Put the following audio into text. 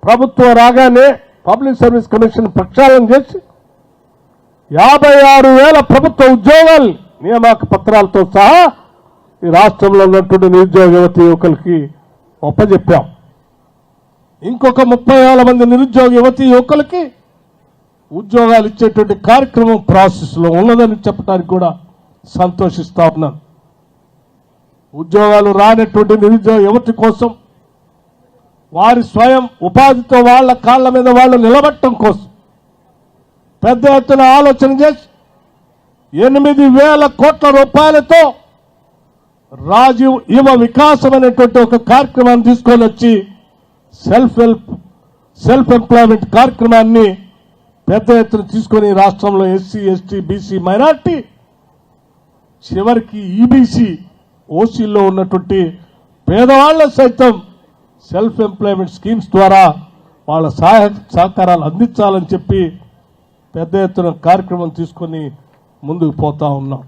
ప్రభుత్వం రాగానే public service commission ప్రక్షాళన చేసి 56,000 ప్రభుత్వ ఉద్యోగాలు నియామక పత్రాలతో సహా ఈ రాష్ట్రంలో ఉన్నటువంటి నిరుద్యోగ యువతి యువకులకి ఒప్పజెప్పాం. ఇంకొక 30,000 మంది నిరుద్యోగ యువతి యువకులకి ఉద్యోగాలు ఇచ్చేటువంటి కార్యక్రమం ప్రాసెస్లో ఉన్నదని చెప్పడానికి కూడా సంతోషిస్తా ఉన్నాను. ఉద్యోగాలు రానటువంటి నిరుద్యోగ యువతి కోసం వారి స్వయం ఉపాధితో వాళ్ళ కాళ్ల మీద వాళ్ళు నిలబడటం కోసం పెద్ద ఎత్తున ఆలోచన చేసి 8,000 కోట్ల రూపాయలతో రాజీవ్ యువ వికాసం అనేటువంటి ఒక కార్యక్రమాన్ని తీసుకొని వచ్చి సెల్ఫ్ ఎంప్లాయ్మెంట్ కార్యక్రమాన్ని పెద్ద ఎత్తున తీసుకొని రాష్ట్రంలో ఎస్సీ ఎస్టీ బీసీ మైనార్టీ చివరికి ఈబీసీ ఓసీల్లో ఉన్నటువంటి పేదవాళ్ల సైతం సెల్ఫ్ ఎంప్లాయ్మెంట్ స్కీమ్స్ ద్వారా వాళ్ళ సహకారాలు అందించాలని చెప్పి పెద్ద ఎత్తున కార్యక్రమం తీసుకొని ముందుకు పోతా ఉన్నాం.